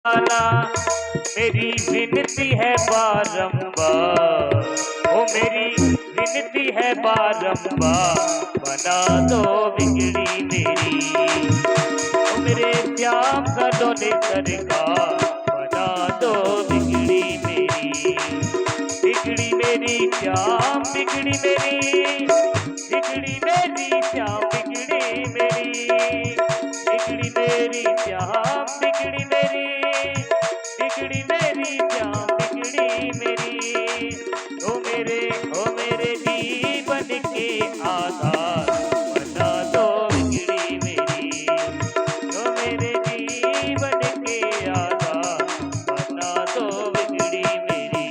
वाला मेरी विनती है बारंबार, ओ मेरी विनती है बारंबार, बना दो बिगड़ी मेरी, ओ मेरे श्याम सलोने सरकार, बना दो बिगड़ी मेरी, बिगड़ी मेरी श्याम बिगड़ी मेरी, बिगड़ी मेरी श्याम बिगड़ी मेरी, बिगड़ी मेरी श्याम बिगड़ी मेरी, बिगड़ी मेरी श्याम बिगड़ी मेरी, ओ मेरे जीवन के आधार, बना दो बिगड़ी मेरी, ओ मेरे जीवन के आधार, बना दो बिगड़ी मेरी।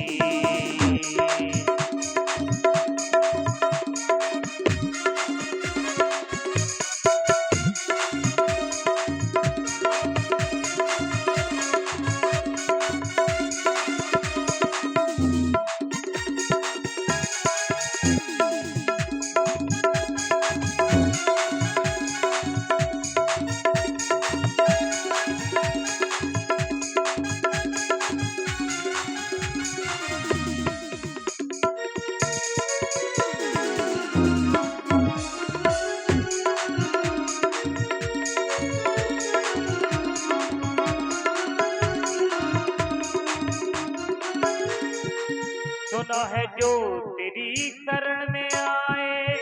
सुना है जो तेरी शरण में आए,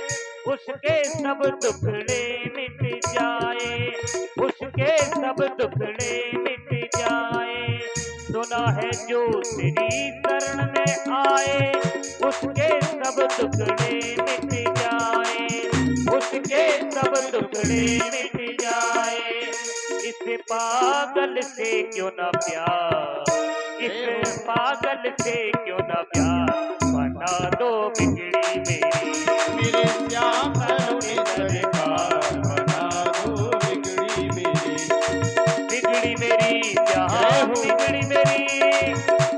उसके सब दुखड़े मिट जाए, उसके सब दुखड़े मिट जाए। सुना है जो तेरी शरण में आए, उसके सब दुखड़े मिट जाए, उसके सब दुखड़े मिट जाए। इस पागल से क्यों ना प्यार, इस पागल से क्यों ना प्यार, बना दो बिगड़ी मेरी, मेरे श्याम सलोने सरकार, बना दो बिगड़ी मेरी, बिगड़ी मेरी श्याम बिगड़ी मेरी,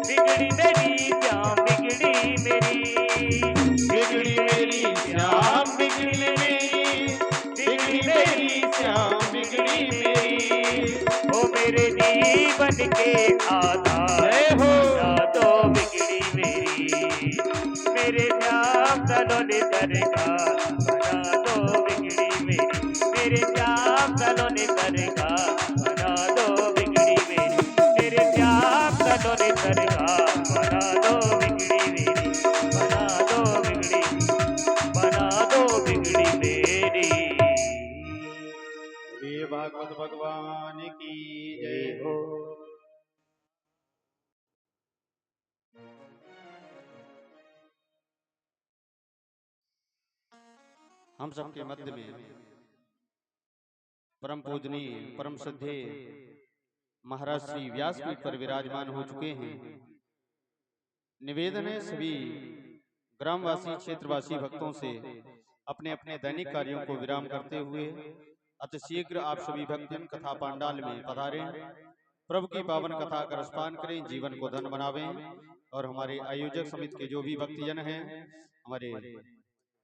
बिगड़ी मेरी श्याम बिगड़ी मेरी, बिगड़ी मेरी श्याम बिगड़ी मेरी, बिगड़ी मेरी श्याम बिगड़ी मेरी, ओ मेरे जीवन के आधार, बना दो बिगड़ी मेरी, मेरे श्याम सलोने सरकार, बना दो बिगड़ी मेरी, मेरे श्याम सलोने सरकार, बना दो बिगड़ी मेरी, मेरे श्याम सलोने सरकार, बना दो बिगड़ी मेरी, बना दो बिगड़ी, बना दो बिगड़ी मेरी। वे भागवत भगवान की जय हो। हम सबके मध्य में परम पूजनीय परम श्रद्धेय महाराज श्री व्यासपीठ पर विराजमान हो चुके हैं। निवेदन है सभी ग्रामवासी क्षेत्रवासी भक्तों से अपने अपने दैनिक कार्यों को विराम करते हुए अतिशीघ्र आप सभी भक्तजन कथा पांडाल में पधारें, प्रभु की पावन कथा का रसपान करें, जीवन को धन बनावें। और हमारे आयोजक समिति के जो भी भक्तजन हैं, हमारे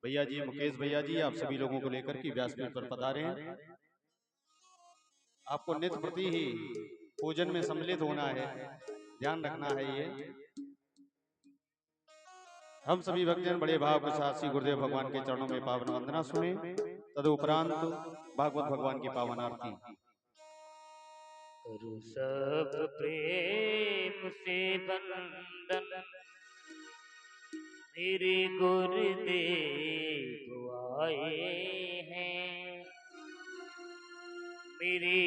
भैया जी मुकेश भैया जी, आप सभी लोगों को लेकर के व्यासपीठ पर पधारें। आपको नित्य प्रति ही पूजन में सम्मिलित होना है, ध्यान रखना है। ये हम सभी भक्तजन बड़े भाव के साथ श्री गुरुदेव भगवान के चरणों में पावन वंदना सुने, तदुपरांत भागवत भगवान की पावन आरती। करो सब प्रेम से वंदन, मेरे गुरुदेव आए हैं, मेरे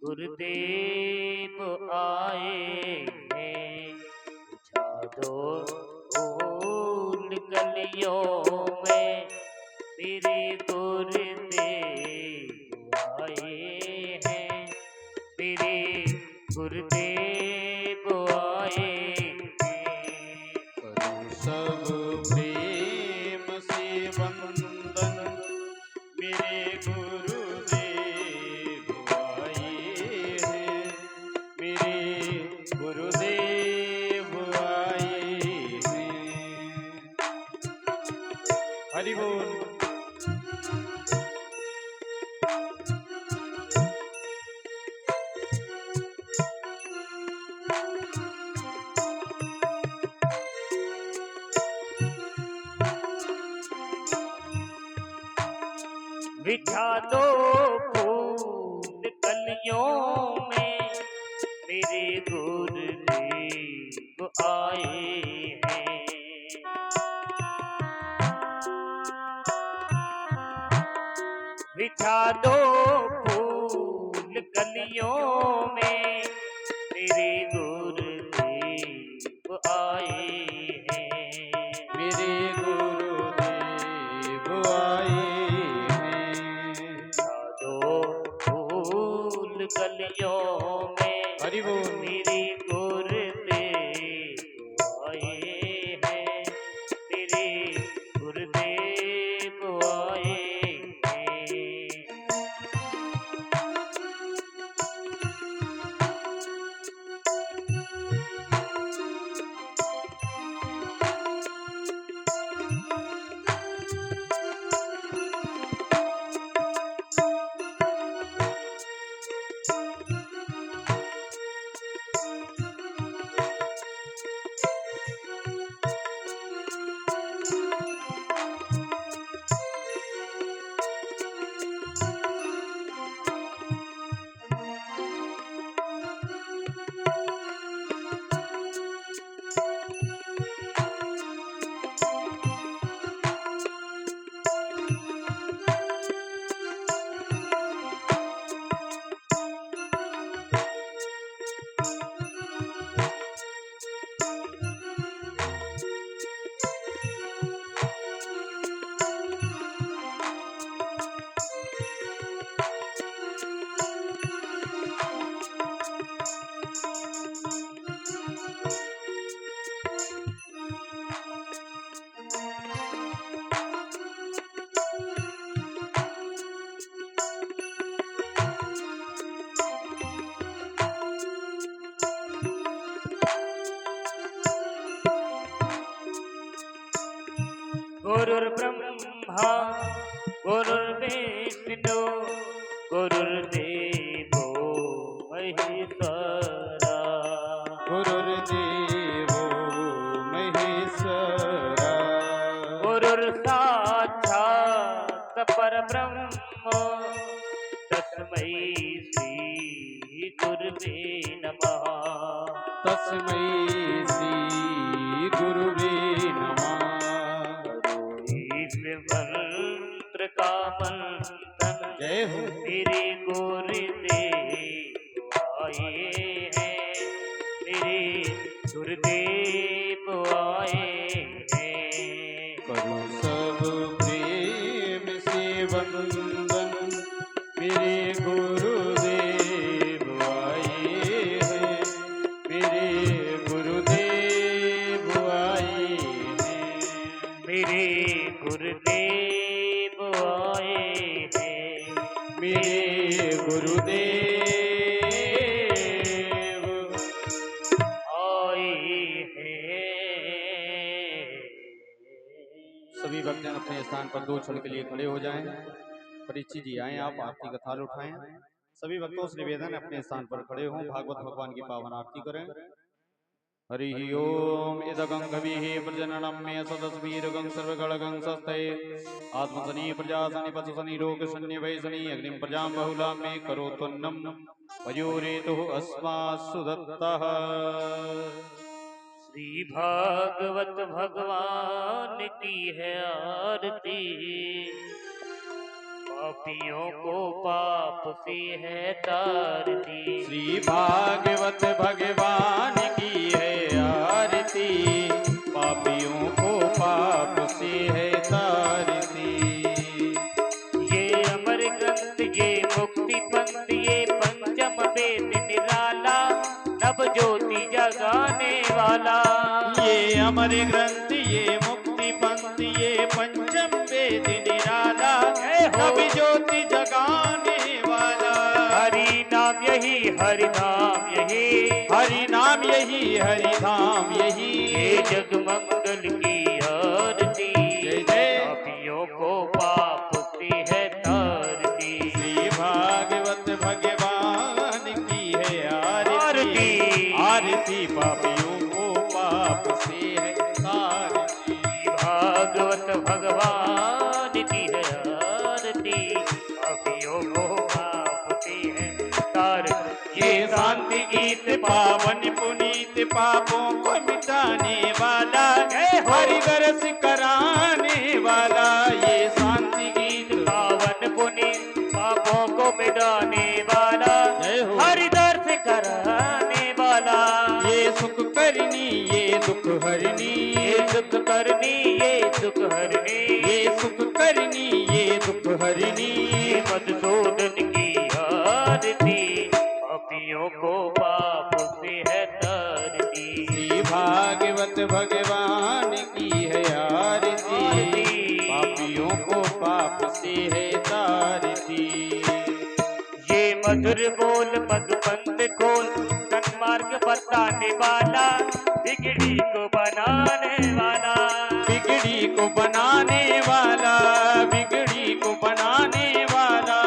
गुरुदेव आए हैं। दो फूल गलियों में मेरे गुरुदेव आए हैं, मेरे गुरुदेव आए हैं। करो सब प्रेम से वंदन, मेरे गुरुदेव आए हैं, मेरे गुरुदेव आए हैं। हरि बोल। बिछा दो फूल कलियों में, मेरे गुरुदेव आए हैं। बिछा दो फूल कलियों में, मेरे गुरुदेव आए हैं। मेरे गुरुदेव आए हैं। बिछा दो फूल कलियों में, हरि बोल। मेरे गुरुदेव आए हैं, मेरे गुरुदेव आए हैं। गुरुर्ब्रह्मा गुरुर्विष्णु गुरुर्देवो महेश्वरा। गुरुर्देवो महेश्वरा। गुरुर्साक्षात् परब्रह्म तस्मै श्री गुरुवे नमः। तस्मै श्री गुरुवे नमः। मंत्र का मंथन जय हो। मेरे गुरुदेव आए हैं, मेरे गुरुदेव आए हैं। करो सब प्रेम से वंदन, मेरे गुरुदेव आए हैं, मेरे गुरुदेव आए हैं। मेरे गुरुदेव आए हैं, मेरे गुरुदेव आए हैं। सभी भक्तजन अपने स्थान पर 2 क्षण के लिए खड़े हो जाएं। परीक्षित जी आए, आप आरती का थाल उठाएं। सभी भक्तों से निवेदन अपने स्थान पर खड़े हों, भागवत भगवान की पावन आरती करें। हरि ओम इदगं कविः प्रजननं मे सदस्वीरगं सर्वगणगं सस्ते आत्मसनी प्रजासनि पशुसनि रोगशन्य वैसनि अग्निं प्रजां बहुलां मे करोत्वन्नं वयोरेतुः अस्मासु दत्तः। श्री भागवत भगवान की है आरती, पापियों को पाप से है तारती। श्री भागवत भगवान की है आरती, पापियों को पाप से है तारती। ये अमर ग्रंथ ये मुक्ति पंथ ये पंचम वेद निराला, नव ज्योति जगाने वाला। ये अमर ग्रंथ ये मुक्ति पंथ ये पंचम वेद निराला, नव ज्योति जगाने वाला। हरि नाम यही हरि नाम यही, हरि नाम यही हरि धाम यही। ये जगमंगल की आरती, जय जय। पापियों को पाप से है तारती। श्री भागवत भगवान की है आरती, आरती पापियों को पाप से है तारती। भागवत भगवान की है आरती, पुनीत पावन पुनीत पापों को मिटाने वाला जय हो। हरि दर्श कराने वाला ये शांति गीत पावन पुनीत पापों को मिटाने वाला जय हो। हरि दर्श कराने वाला ये सुख करनी ये दुख हरनी ये दुख करनी ये दुख हरनी ये सुख करनी ये दुख हरनी ये मधुसूदन की आरती पापियों को पाप से है तारती श्री भागवत भगवान की है आरती पापियों को पाप से है तारती ये मधुर बोल मधुपंथ खोल सन्मार्ग बताने वाला बिगड़ी को बनाने वाला बिगड़ी को बनाने वाला बिगड़ी को बनाने वाला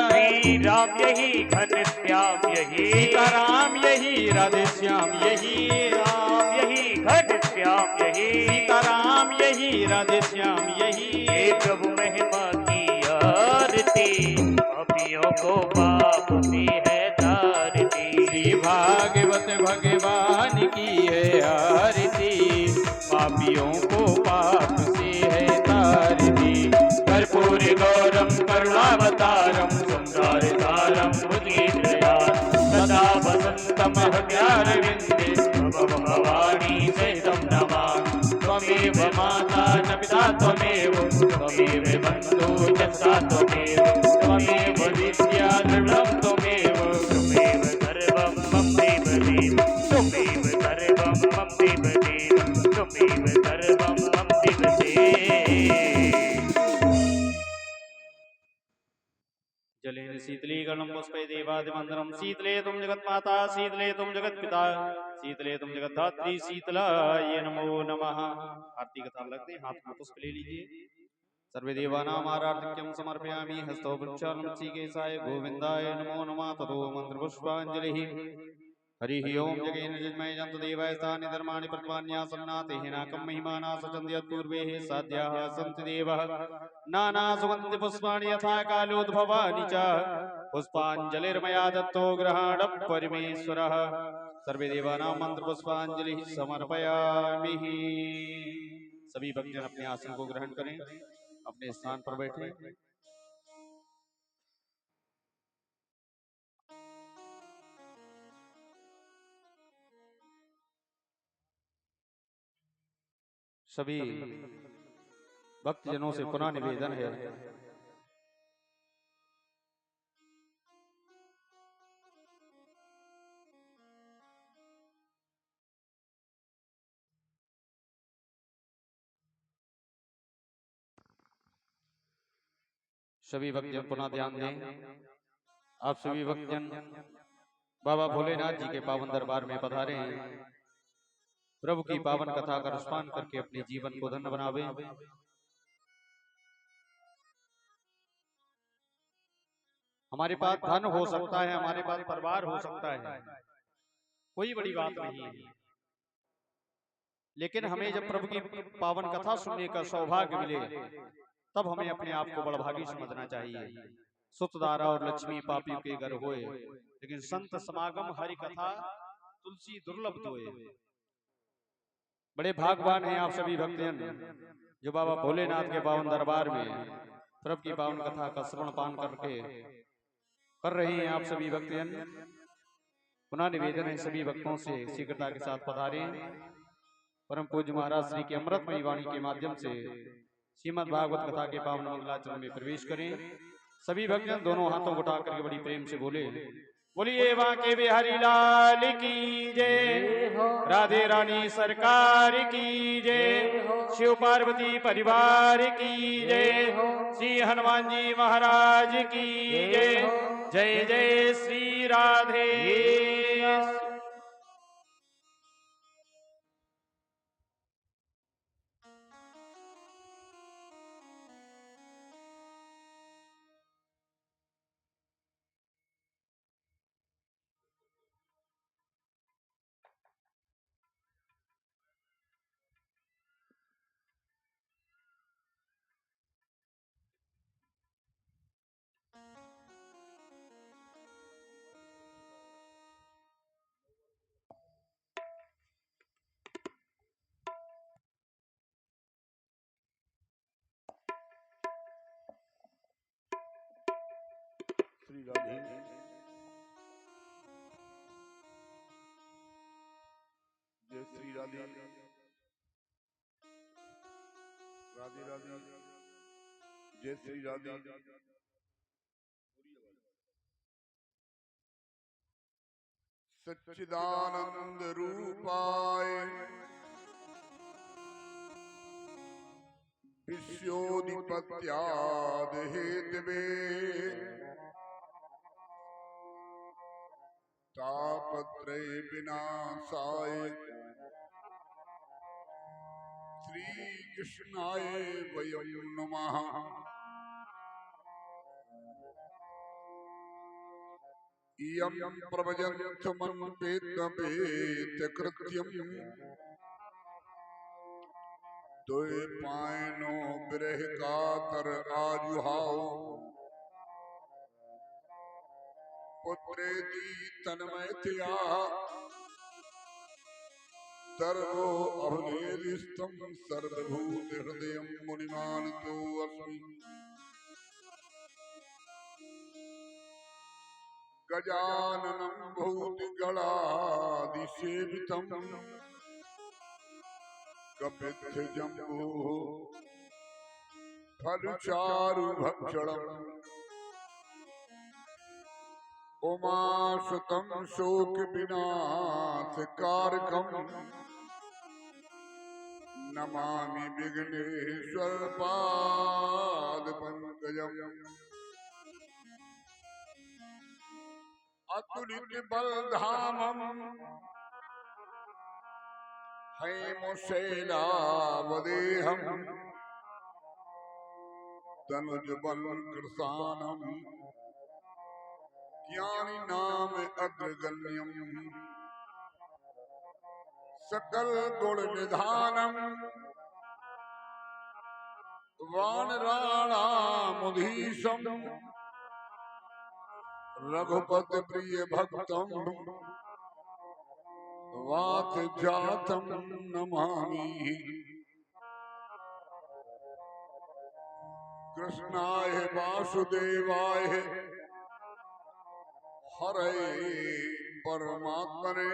श्री राम यही घन श्याम यही सीताराम यही राधे श्याम यही राम यही घन श्याम यही सीताराम यही राधे श्याम यही हे प्रभु महिमा की आरती पापियों को पाप से है तारती श्री भागवत भगवान की है आरती पापियों को पाप से है तारती कर्पूर गौरम करुणावतारम संसार सारम सदा वसंतम हृदयारविंदे भवानी सहितं नमामि त्वमेव माता न पिता त्वमेव बन्धु च त्वमेव त्वमेव विद्या दृढं त्वमेव त्वमेव सर्वं मम देवदेव त्वमेव सर्वं मम देवदेव त्वमेव सर्वं मम देवदेव जलेन शीतलीकरणं पुष्पै देवादिमन्दिरं शीतले तुम जगन्माता शीतले तुम जगत्पिता शीतले तुम जगद्धात्री शीतलाय नमो नमः। आरती कथा लगते हाथ में पुष्प ले लीजिए। सर्वे देवानां आराधक्यं समर्पयामि हस्तो वृक्षालं ऋषिकेशाय गोविन्दाय नमो नमः। ततो मंत्र पुष्पाञ्जलिः। हरिः ओम जगेन जन्मय जन्तु देवाय स्थानि धर्माणि प्रत्वान्यासन्नाते हिनाकं महिमाना सचन्द्यत्पूर्वेः साध्याः सन्ति देवः नाना सुगन्धि पुष्पाणि यथा कालोद्भवानि च पुष्पाञ्जलिर्मया दत्तो ग्रहाण परमेश्वरः। सर्वे देवानां मंत्र पुष्पाञ्जलिः समर्पयामि। सभी भक्तजन अपने आसन को ग्रहण करें, अपने स्थान पर बैठे। सभी भक्तजनों से पुनः निवेदन है सभी भक्तजन पुनः ध्यान दें। आप सभी भक्तजन बाबा भोलेनाथ जी के पावन दरबार में पधारे हैं। प्रभु की पावन कथा का रसपान करके अपने जीवन को धन्य बनावे। हमारे पास धन हो सकता है, हमारे पास परिवार हो सकता है, कोई बड़ी बात नहीं है, लेकिन हमें जब प्रभु की पावन कथा सुनने का सौभाग्य मिले तब हमें अपने आप को बड़भागी समझना चाहिए। सुतदारा और लक्ष्मी पापी के घर होए, लेकिन संत समागम हरि कथा तुलसी दुर्लभ दोए। बड़े भागवान हैं आप सभी भक्तजन जो बाबा भोलेनाथ के पावन दरबार में प्रभु की पावन कथा का श्रवण पान करके कर रहे हैं। आप सभी भक्तजन पुनः निवेदन है सभी भक्तों से शीघ्रता के साथ पधारें। परम पूज्य महाराज श्री के अमृतमयी वाणी के माध्यम से श्रीमद् भागवत कथा के पावन मंगलाचरण में प्रवेश करें। सभी भक्तजन दोनों हाथों को उठा करके बड़ी प्रेम से बोले, बोलिए बांके बिहारी लाल की जय, राधे रानी सरकार की जय, शिव पार्वती परिवार की जय, श्री हनुमान जी महाराज की जय। जय जय श्री राधे। श्री राधे। जय श्री राधे। राधे राधे। जय श्री राधे। सच्चिदानंद रूपाय विश्वोदिपत्याद हेतवे तापत्रय विनाशाय श्री कृष्णाय वयं नमः। इयं प्रवजन्तमन्वेदपेतकृत्यम् द्वैपायनो विरह कातर आजुहाव पुत्रेति तन्मयतया सर्वो अभनेरिष्टं सर्वभूत हृदयं मुनिमानतो अस्मि। गजाननं भूतगणादिसेवितं कपित्थजम्बुः फलचारुभक्षणम् उमासुतं शोकविनाशकारकम् नमामि विघ्नेश्वरपादपङ्कजम्। अतुलितबलधामम् हैमशैलावदेहम् तनुजबलकृशानम् ज्ञानिनाम अग्रगण्यम् सकल गुण निधानम् वानराणामुधीशम् रघुपति प्रिय भक्तम् वात जातम् नमामि। कृष्णाय वासुदेवाय हरे परमात्मने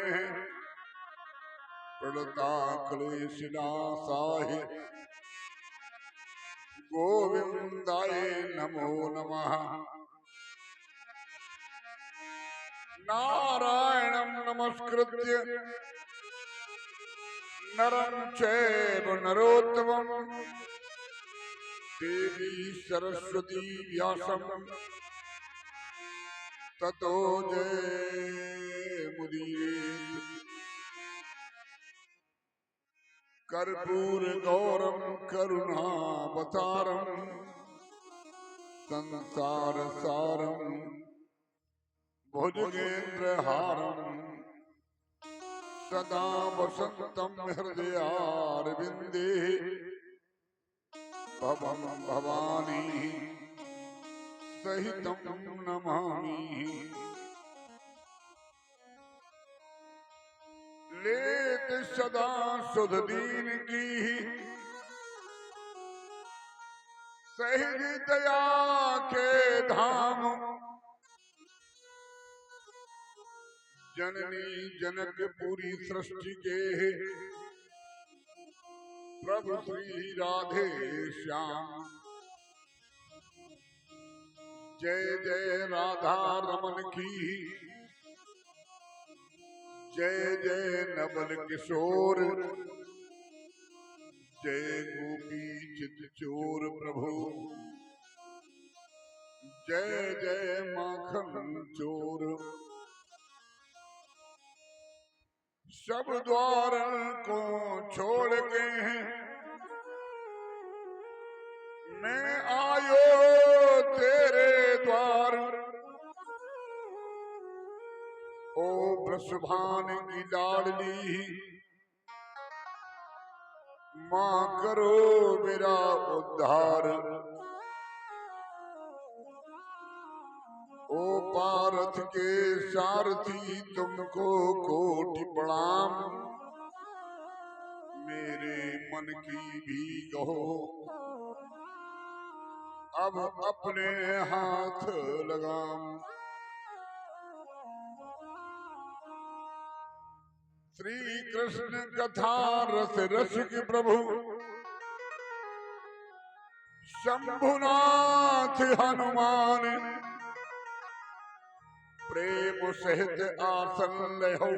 प्रणताक्लेशनाशाय गोविंदाय नमो नमः। नारायणं नमस्कृत्य नरं चैव नरोत्तमं देवी सरस्वती व्यासं ततो जयमुदीरये। कर्पूर गौरम करुणावतारम संसार सारम भुजगेन्द्रहारम सदा वसंतम हृदयारविंदे भवं भवानी सहितं नमामि। लेत सदा सुध दीन की सहित दया के धाम जननी जनकपुरी सृष्टि के प्रभु श्री राधे श्याम। जय जय राधा रमन की जय जय नवल किशोर जय गोपी चित चोर प्रभु जय जय माखन चोर। सब द्वार को छोड़ के मैं आयो तेरे द्वार। ओ वृषभान की लाडली माँ करो मेरा उद्धार। ओ पारथ के सारथी तुमको कोटि प्रणाम। मेरे मन की भी कहो अब अपने हाथ लगाम। श्री कृष्ण कथा रस रसिक प्रभु शंभुनाथ हनुमान, प्रेम सहित आसन लहो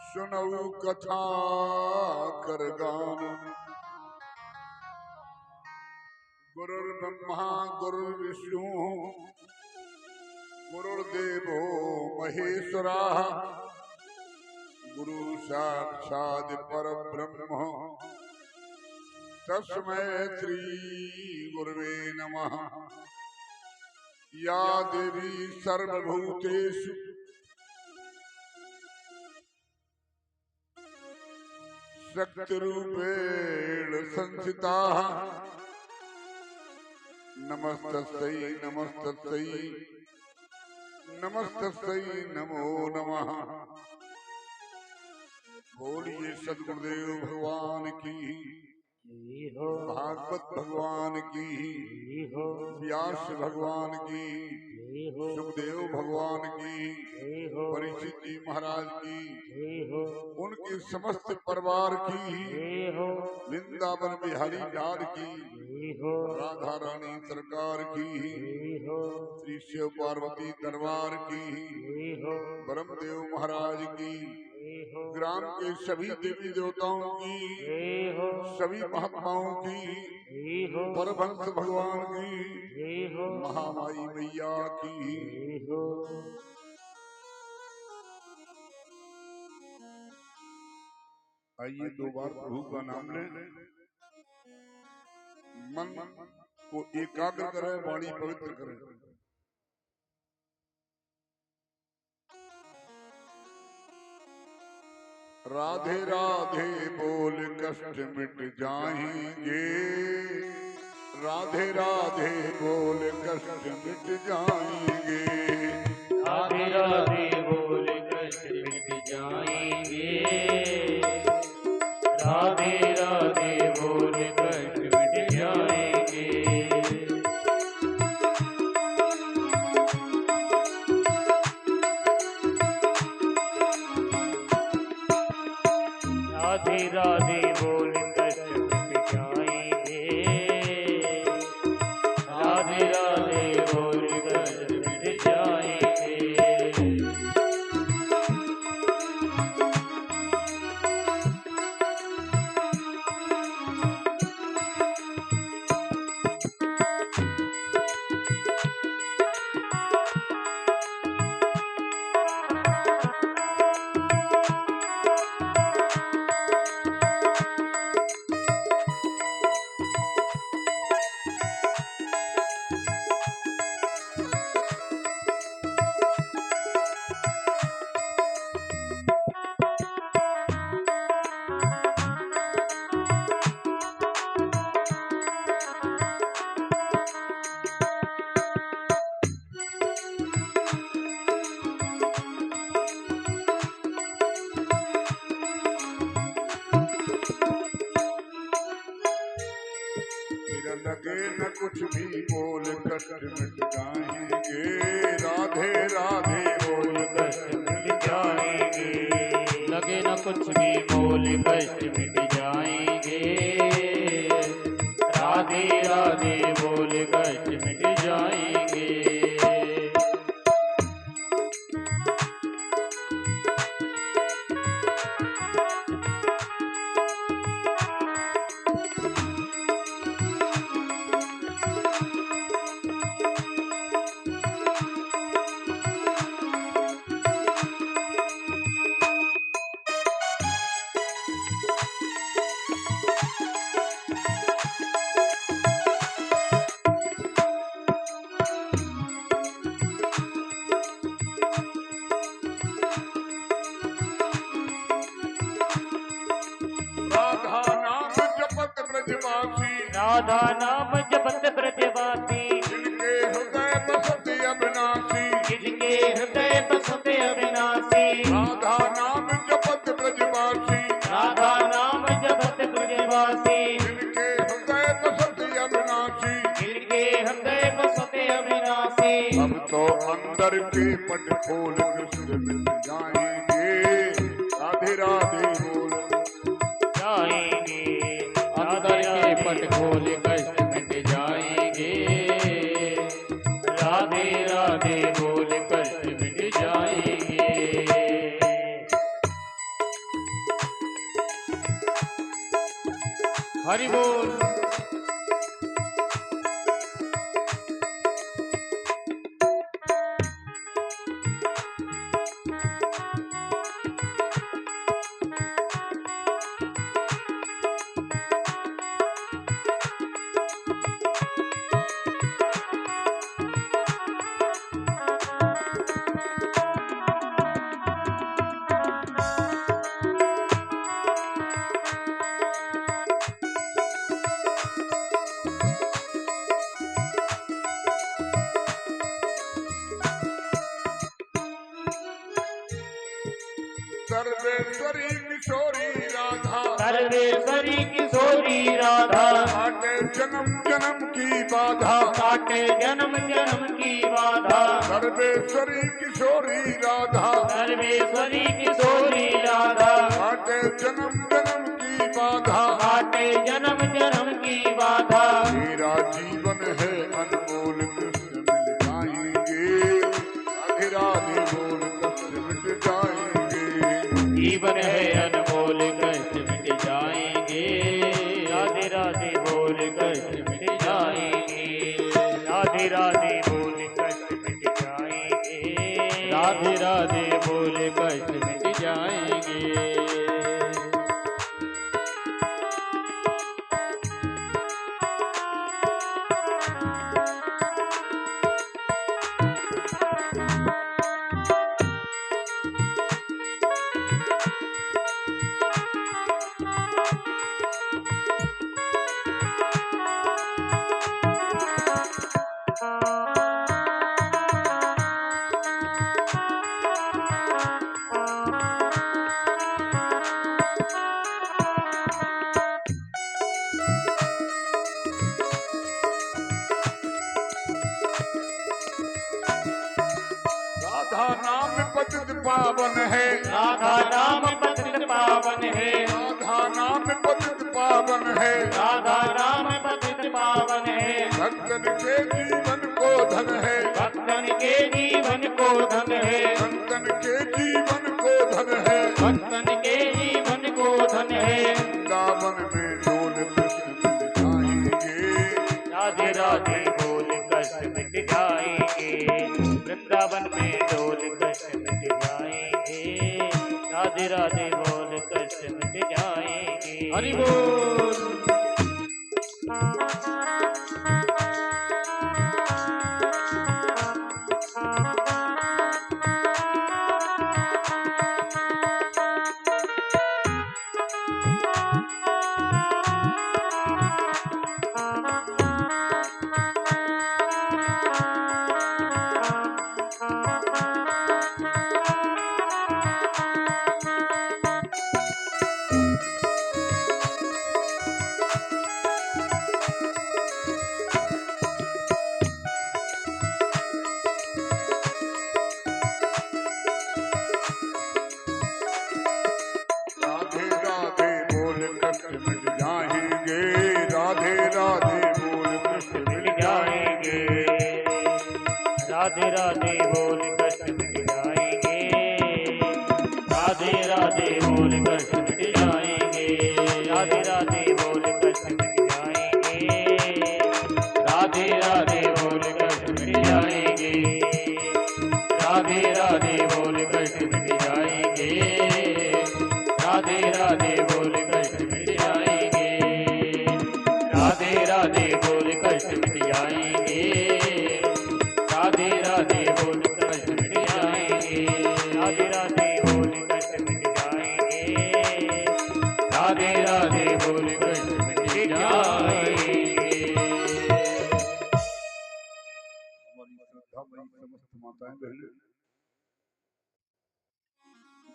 सुनऊ कथा कर गान। गुरुर्ब्रह्मा गुरुर्विष्णु गुरुर्देवो महेश्वरा, गुरु साक्षात् परब्रह्म तस्मै श्री गुरुवे नमः। या देवी सर्वभूतेषु शक्तिरूपेण संस्थिता, नमस्तस्यै नमस्तस्यै नमस्तस्यै नमो नमः। बोलिए सद्गुरुदेव भगवान की, भागवत भगवान की, व्यास भगवान की, सुखदेव भगवान की, परीक्षित जी महाराज की, उनके समस्त परिवार की, वृंदावन बिहारी लाल की, राधा रानी सरकार की, श्री शिव पार्वती दरबार की, ब्रह्मदेव महाराज की, ग्राम के सभी देवी देवताओं की, सभी महात्माओं की, परमहंस भगवान की, महामाई मैया की। आइए दो बार प्रभु का नाम लें, मन को एकाग्र करें, वाणी पवित्र करें। राधे राधे बोल कष्ट मिट जाएंगे, राधे राधे बोल कष्ट मिट जाएंगे, राधे राधे बोल कष्ट मिट जाएंगे, राधे राधे बोल कष्ट मिट जाएंगे। राधे राधे बोल कष्ट मिट जाएंगे, राधे राधे बोल कष्ट मिट जाएंगे। लगे न कुछ भी बोल कष्ट मिट जाएंगे, राधे राधे बोल कष्ट मिट जाएंगे, लगे न कुछ भी बोल कष्ट मिट जाएंगे, राधे राधे बोल कष्ट मिट जाएंगे। राधा नाम जपत ब्रजवासी, जिनके हृदय बसत अविनाशी, जिनके हृदय बसत अविनाशी। राधा नाम जपत ब्रजवासी, राधा नाम जपत ब्रजवासी, जिनके हृदय बसत अविनाशी। दर के पट खोल कृष्ण मिट जाएंगे। राधे राधे बोल जाएंगे। अंदर के पट खोल कष्ट मिट जाएंगे। राधे राधे बोल कष्ट मिट जाएंगे। हरि बोल। सर्वेश्वरी किशोरी राधा सर्वेश्वरी किशोरी राधा काटे जन्म जन्म की बाधा। काटे जन्म जन्म की बाधा। सर्वेश्वरी किशोरी राधा सर्वेश्वरी किशोरी राधा काटे जन्म जन्म की बाधा। काटे जन्म जन्म की बाधा। मेरा जीवन है अनमोल कृष्ण मिल जाएंगे। राधे राधे बोल कृष्ण मिट जाएंगे। जीवन है अनमोल कष्ट मिट जाएंगे। राधे राधे बोल कष्ट मिट जाएंगे। राधे राधे बोल कष्ट मिट जाएंगे। राधे राधे बोल कष्ट मिट जाएंगे। राधा नाम पतित पावन है। राधा नाम पतित पावन है। राधा नाम पतित पावन है। राधा नाम पतित पावन है। भक्तन के जीवन को धन है। भक्तन के जीवन को धन है। संतन के जीवन को धन है। भक्तन के जीवन को धन है। वृंदावन में डोल कृष्ण मिल जाएंगे। राधे राधे बोल कष्ट मिट जाएंगे। वृंदावन में डोल कष्ट मिट जाएंगे। राधे राधे बोल कष्ट मिट जाएंगे। हरि बोल। राधे राधे बोल कष्ट मिट जाएंगे। राधे राधे बोल कृष्ण मिल जाएंगे। राधे राधे बोल कष्ट मिट जाएंगे। राधे राधे बोल कष्ट मिट जाएंगे। राधे राधे बोल कष्ट मिट जाएंगे। राधे राधे बोल कष्ट मिट जाएंगे। राधे राधे बोल कष्ट मिट जाएंगे। राधे राधे बोल कष्ट मिट जाएंगे। राधे राधे बोल कष्ट मिट जाएंगे। राधे राधे बोल कष्ट मिट जाएंगे। राधे राधे बोल कष्ट मिट जाएंगे। राधे राधे बोल कष्ट मिट जाएंगे। हमारी श्रद्धामयी समस्त माताएं बहनें,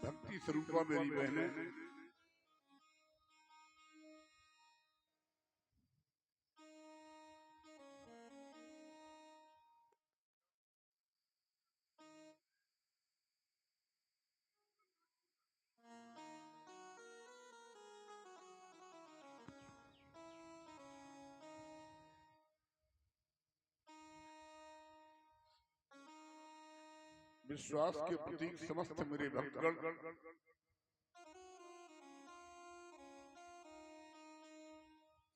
भक्ति स्वरूपा मेरी बहनें, विश्वास के प्रतीक समस्त मेरे भक्तगण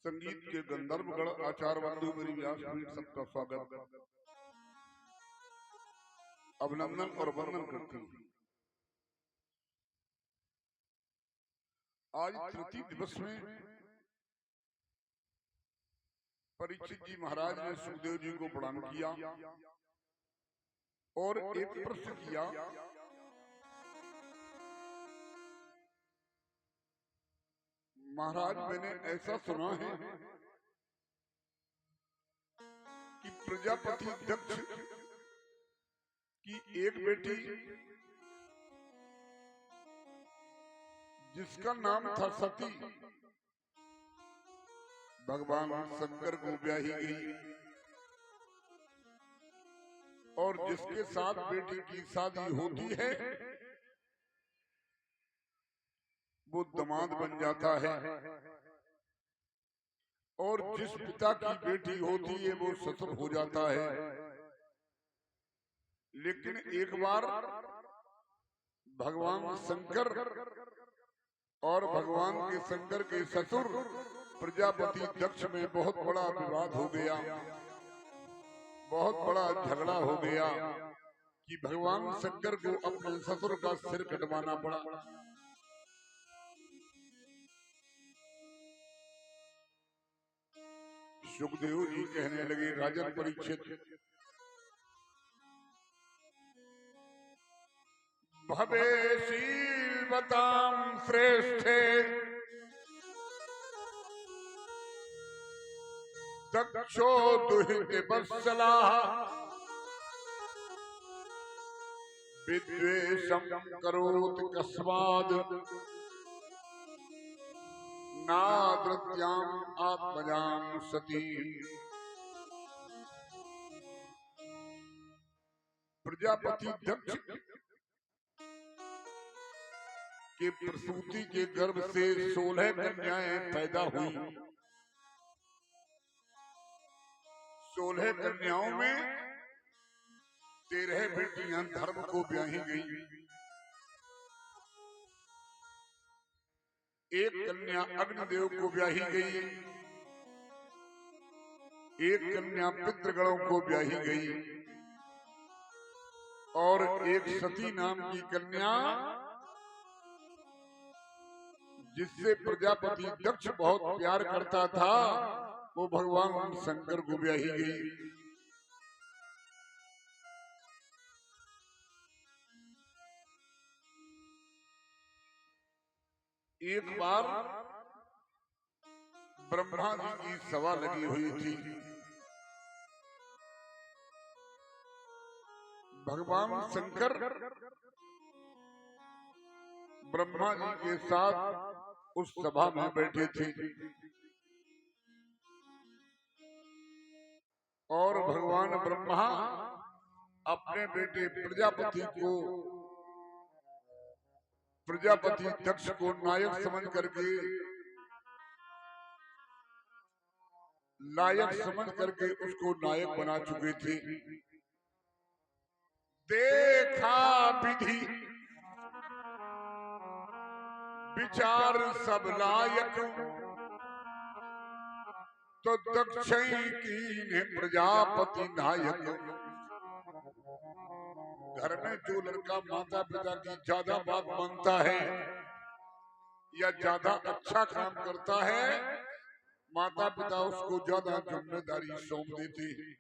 संगीत के गंधर्वगण आचार्य बंधु मेरी व्यासपीठ सबका स्वागत अभिनंदन और वंदन करती हूँ। आज तृतीय दिवस में परीक्षित जी महाराज ने सुखदेव जी को प्रणाम किया और एक प्रश्न किया, महाराज मैंने ऐसा सुना है कि प्रजापति दक्ष की एक बेटी जिसका नाम था सती भगवान शंकर को ब्याही गई और जिसके साथ बेटी की शादी होती है वो दामाद बन जाता है और जिस पिता की बेटी होती है वो ससुर हो जाता है। लेकिन एक बार भगवान शंकर और भगवान के शंकर के ससुर प्रजापति दक्ष में बहुत बड़ा विवाद हो गया, बहुत बड़ा झगड़ा हो गया कि भगवान शंकर को अपने ससुर का सिर कटवाना पड़ा। सुखदेव जी कहने लगे, राजन परीक्षित भवेशील बताम श्रेष्ठे दक्षो दुहित वत्सला विद्वेषं करोति कस्माद् नादृत्याम् आत्मजां सतीम्। प्रजापति दक्ष के प्रसूति के गर्भ से 16 कन्याएं पैदा हुई। 16 कन्याओं में 13 बेटियां धर्म को ब्याही गई। एक कन्या अग्निदेव को ब्याही गई, एक कन्या पितृगणों को ब्याही गई और एक सती नाम की कन्या जिससे प्रजापति दक्ष बहुत प्यार करता था वो भगवान शंकर को ब्याही गई। एक बार ब्रह्मा जी की सभा लगी हुई थी। भगवान शंकर ब्रह्मा जी के साथ उस सभा में बैठे थे और भगवान ब्रह्मा अपने बेटे प्रजापति दक्ष को नायक समझ करके लायक समझ करके उसको नायक बना चुके थे। देखा विधि विचार सब लायक तो दक्ष की प्रजापति नायक। घर में जो लड़का माता पिता की ज्यादा बात मानता है या ज्यादा अच्छा काम करता है माता पिता उसको ज्यादा जिम्मेदारी सौंप देते हैं।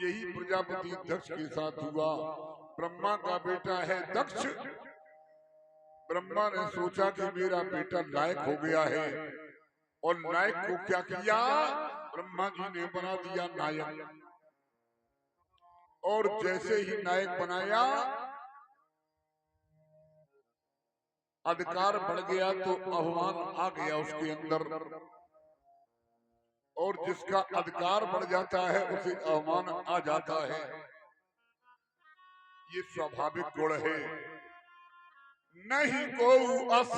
यही प्रजापति दक्ष के साथ हुआ। ब्रह्मा का बेटा है दक्ष। ब्रह्मा ने सोचा कि मेरा बेटा लायक हो गया है और नायक को क्या किया, ब्रह्मा जी ने बना दिया नायक। और जैसे ही नायक बनाया अधिकार बढ़ गया तो अभिमान आ गया उसके अंदर, और जिसका अधिकार बढ़ जाता है उसे अभिमान आ जाता है। ये स्वाभाविक गुण है। नहीं को अस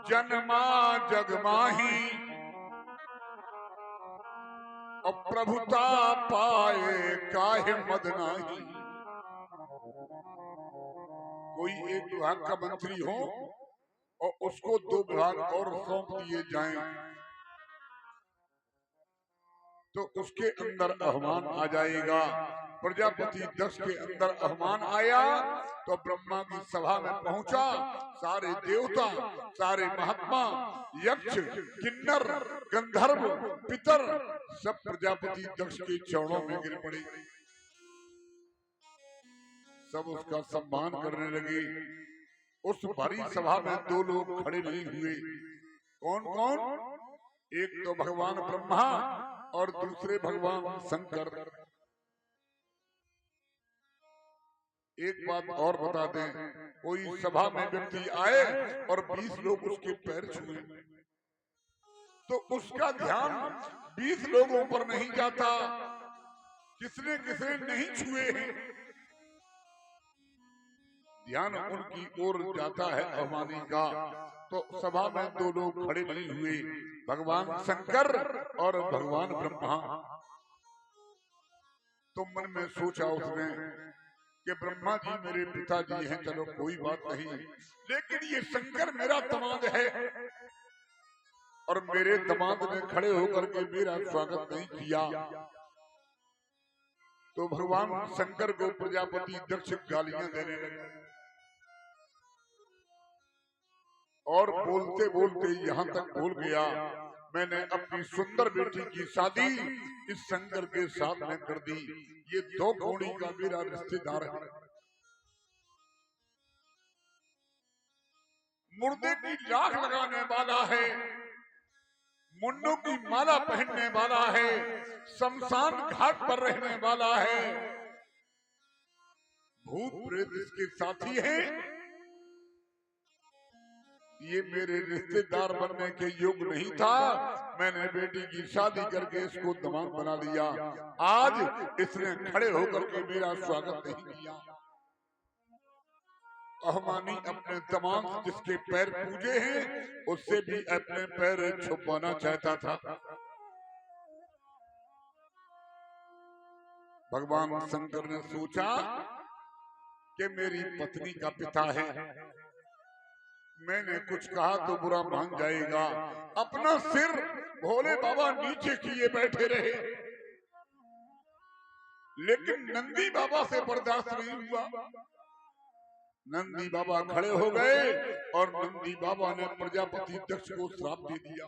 जन्मा जगमाही और प्रभुता पाए काहे मद नाही। कोई एक विभाग का मंत्री हो और उसको 2 विभाग और सौंप दिए जाएं तो उसके अंदर अभिमान आ जाएगा। प्रजापति दक्ष के अंदर अभिमान आया तो ब्रह्मा की सभा में पहुंचा। सारे देवता, सारे महात्मा, यक्ष, किन्नर, गंधर्व, पितर सब प्रजापति दक्ष के चरणों में गिर पड़े। सब उसका सम्मान करने लगे। उस भारी सभा में 2 लोग खड़े नहीं हुए। कौन कौन? एक तो भगवान ब्रह्मा और दूसरे भगवान शंकर। एक बात और बता दें, कोई सभा में व्यक्ति आए और 20 लोग उसके पैर छुए तो उसका ध्यान 20 लोगों पर नहीं जाता, किसने किसने नहीं छुए हैं, ध्यान उनकी ओर जाता है अभिमानी का। तो सभा में 2 लोग खड़े नहीं हुए, भगवान शंकर और भगवान ब्रह्मा। तो मन में सोचा उसने कि ब्रह्मा जी मेरे पिताजी हैं, चलो कोई बात नहीं, लेकिन ये शंकर मेरा दामाद है और मेरे दामाद ने खड़े होकर के मेरा स्वागत नहीं किया। तो भगवान शंकर को प्रजापति दक्ष गालियां देने लगे और बोलते बोलते यहाँ तक बोल गया, मैंने अपनी सुंदर बेटी की शादी इस शंकर के साथ में कर दी। ये 2 कोड़ी का मेरा रिश्तेदार है। मुर्दे की लाख लगाने वाला है, मुन्नों की माला पहनने वाला है, शमशान घाट पर रहने वाला है, भूत प्रेत इसके साथी हैं। ये मेरे रिश्तेदार बनने के योग नहीं था। मैंने बेटी की शादी करके इसको दामाद बना लिया। आज इसने खड़े होकर के मेरा स्वागत नहीं किया। अभिमानी अपने दामाद जिसके पैर पूजे हैं उससे भी अपने पैर छुपाना चाहता था। भगवान शंकर ने सोचा कि मेरी पत्नी का पिता है, मैंने कुछ कहा तो बुरा मान जाएगा। अपना सिर भोले बाबा नीचे किए बैठे रहे, लेकिन नंदी बाबा से बर्दाश्त नहीं हुआ। नंदी बाबा खड़े हो गए और नंदी बाबा ने प्रजापति दक्ष को श्राप दे दिया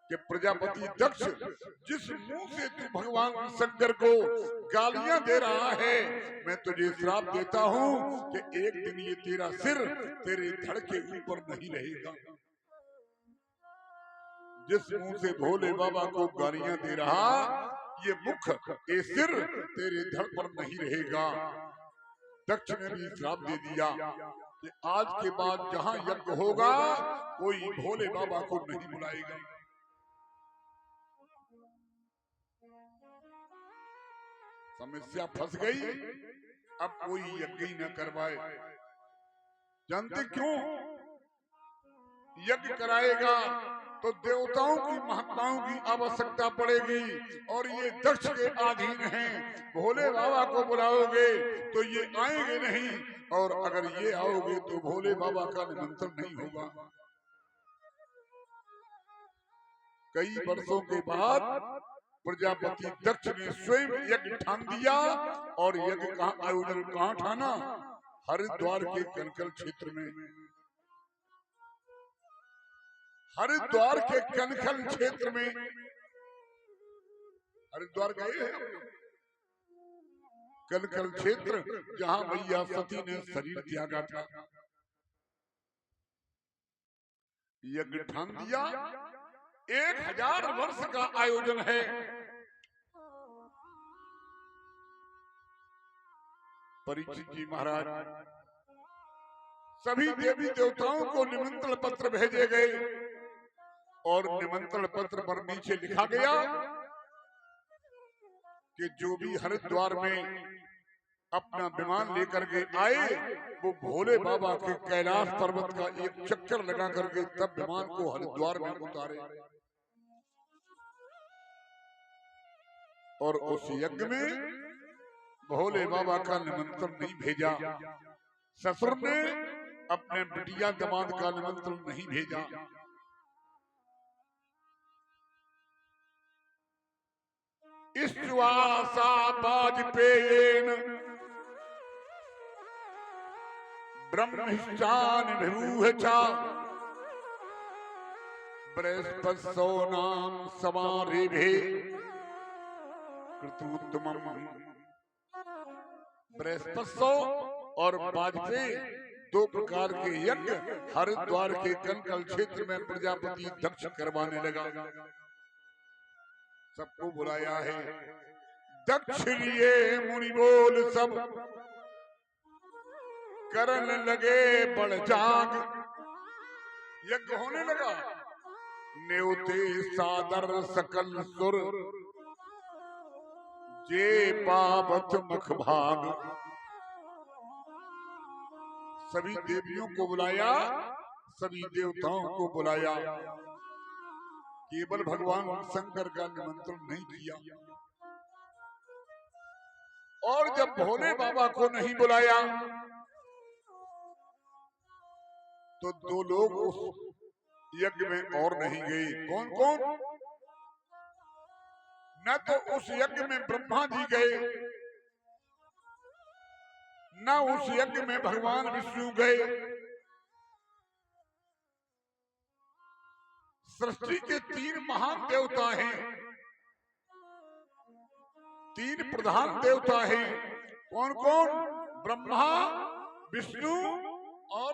कि प्रजापति दक्ष, जिस मुंह से तू भगवान शंकर को गालियां दे रहा है, मैं तुझे श्राप देता हूं कि एक दिन ये तेरा सिर तेरे धड़ के ऊपर नहीं रहेगा। जिस मुंह से भोले बाबा को गालियां दे रहा, ये मुख, ये सिर तेरे धड़ पर नहीं रहेगा। दक्ष ने भी श्राप दे दिया कि आज के बाद जहां यज्ञ होगा कोई भोले बाबा को नहीं बुलाएगा। समस्या फंस गई, अब कोई यज्ञ ही न करवाए। जानते क्यों? यज्ञ कराएगा तो देवताओं की महात्माओं की आवश्यकता पड़ेगी और ये दक्ष के अधीन हैं। भोले बाबा को बुलाओगे तो ये आएंगे नहीं, और अगर ये आओगे तो भोले बाबा का निमंत्रण नहीं होगा। कई वर्षों के बाद प्रजापति दक्ष ने स्वयं यज्ञ ठान दिया, और यज्ञ का आयोजन कहाँ ठाना? हरिद्वार के कनकल क्षेत्र में। हरिद्वार के कनकल क्षेत्र में, हरिद्वार गए हैं? कनकल क्षेत्र जहां मैया सती ने शरीर त्यागा था। यज्ञ ठान दिया, 1000 वर्ष का आयोजन है। परीक्षित जी महाराज, सभी देवी देवताओं को निमंत्रण पत्र भेजे गए और निमंत्रण पत्र पर नीचे लिखा गया कि जो भी हरिद्वार में अपना विमान लेकर के आए वो भोले बाबा के कैलाश पर्वत का एक चक्कर लगा करके तब विमान को हरिद्वार में उतारे। और उस यज्ञ में भोले बाबा का निमंत्रण नहीं भेजा, ससुर ने अपने बिटिया दामाद का निमंत्रण नहीं भेजा। इश्वासा वाजपेयेन ब्रह्मश्चान विभूह चा बृहस्पतिसो नाम समारेभे कृतोत्तमम्। बृहस्पतिसो और वाजपेयी दो प्रकार के यज्ञ हरिद्वार के कंकल क्षेत्र में प्रजापति दक्ष करवाने लगा। सबको बुलाया है। दक्ष लिए मुनि बोल सब करन लगे बड़ जाग। यज्ञ होने लगा। न्योते सादर सकल सुर जे पावत मख भाग। सभी देवियों को बुलाया, सभी देवताओं को बुलाया, केवल भगवान शंकर का निमंत्रण नहीं किया। और जब भोले बाबा को नहीं बुलाया तो दो लोग उस यज्ञ में और नहीं गए। कौन कौन? न तो उस यज्ञ में ब्रह्मा जी गए, न उस यज्ञ में भगवान विष्णु गए। सृष्टि के तीन महान देवता हैं, तीन प्रधान देवता हैं। कौन कौन? ब्रह्मा, विष्णु और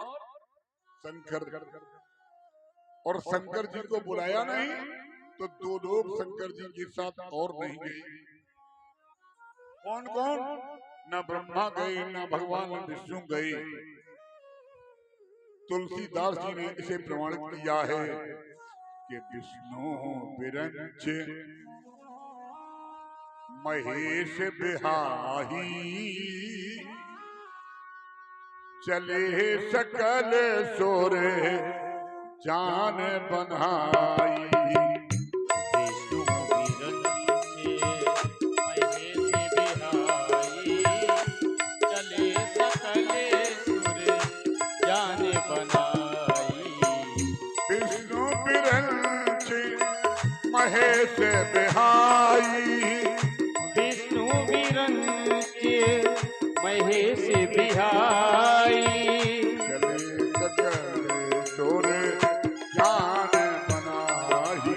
शंकर। और शंकर जी को बुलाया नहीं तो दो लोग शंकर जी के साथ और नहीं गए। कौन कौन? न ब्रह्मा गए, न भगवान विष्णु गए। तुलसीदास जी ने इसे प्रमाणित किया है कि विष्णु विरंच महेश बिहाही चले सकल सोर जान बनाई। विष्णु विरंच महेश बिहाई चले सकल सुर जान बनाई। विष्णु विरंच महेश बिहाई। विष्णु विरंच महेश बिहाई चले सकल सोर जान बनाई।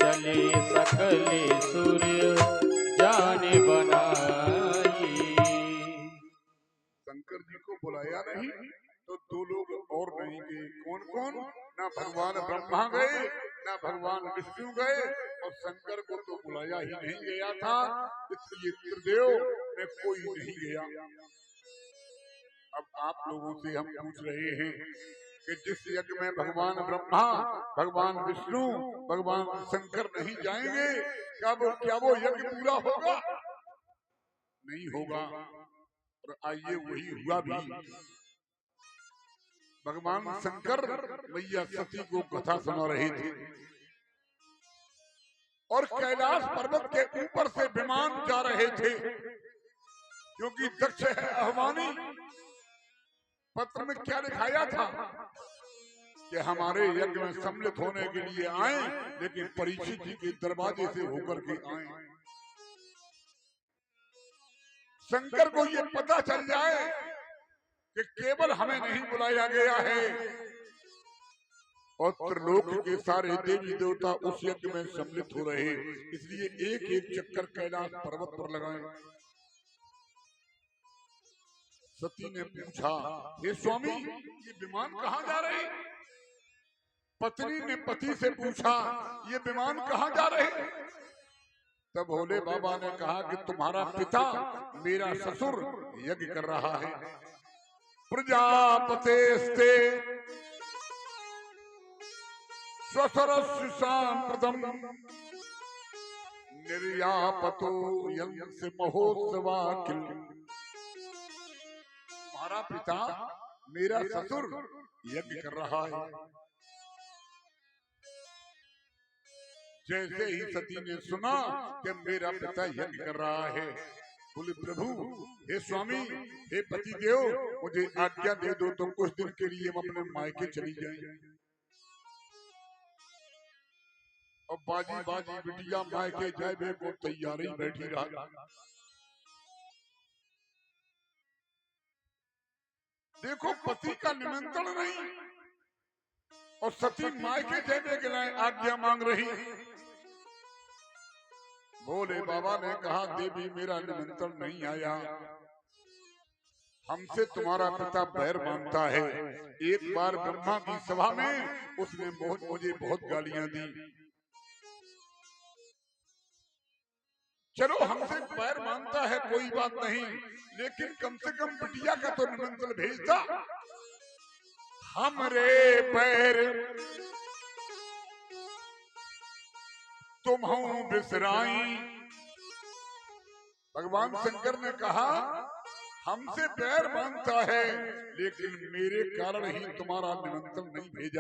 चले सकल सुर जान बनाई। शंकर जी को बुलाया नहीं तो दो लोग और नहीं गए। कौन कौन? ना भगवान ब्रह्मा गए, ना भगवान विष्णु गए, और शंकर को तो बुलाया ही नहीं गया था, इसलिए त्रिदेव में कोई नहीं गया। अब आप लोगों से हम पूछ रहे हैं कि जिस यज्ञ में भगवान ब्रह्मा, भगवान विष्णु, भगवान शंकर नहीं जाएंगे, क्या वो यज्ञ पूरा होगा? नहीं होगा। और आइए वही हुआ भी। भगवान शंकर मैया सती को कथा सुना रहे थे और कैलाश पर्वत के ऊपर से विमान जा रहे थे, क्योंकि दक्ष है अहवानी। पत्र में क्या लिखाया था कि हमारे यज्ञ में सम्मिलित होने के लिए आए, लेकिन परीक्षित जी के दरवाजे से होकर के आए। शंकर को ये पता चल जाए कि केवल हमें नहीं बुलाया गया है, और त्रिलोक के सारे देवी देवता उस यज्ञ में सम्मिलित हो रहे, इसलिए एक एक चक्कर कैलाश पर्वत पर लगाए। सती ने पूछा, हे स्वामी, ये विमान कहाँ जा रहे? पत्नी ने पति से पूछा, ये विमान कहाँ जा रहे? तब भोले बाबा ने कहा कि तुम्हारा पिता, मेरा ससुर यज्ञ कर रहा है। प्रजापतेस्ते स्वसरस्य सांप्रतम निर्यापतो यंस महोत्सवाकिल। तुम्हारा पिता, मेरा ससुर यज्ञ कर रहा है। जैसे ही सती ने सुना कि मेरा पिता यज्ञ कर रहा है, बोले प्रभु, हे स्वामी, हे पति देव, मुझे आज्ञा दे दो तो कुछ दिन के लिए हम अपने मायके चली जाएं। और बाजी बाजी बिटिया मायके जाए को तैयार ही बैठी रहा। देखो, पति का निमंत्रण नहीं और सती मायके जाने के लिए आज्ञा मांग रही। बोले बाबा ने कहा, देवी मेरा निमंत्रण नहीं आया, हमसे तुम्हारा पिता बैर मांगता है। एक बार ब्रह्मा की सभा में उसने मुझे बहुत गालियां दी। चलो, हमसे बैर मांगता है कोई बात नहीं, लेकिन कम से कम बिटिया का तो निमंत्रण भेजता। हमरे पैर तुम हूं बिसराई। भगवान शंकर ने कहा, हमसे बैर मांगता है, लेकिन मेरे कारण ही तुम्हारा निमंत्रण नहीं भेजा।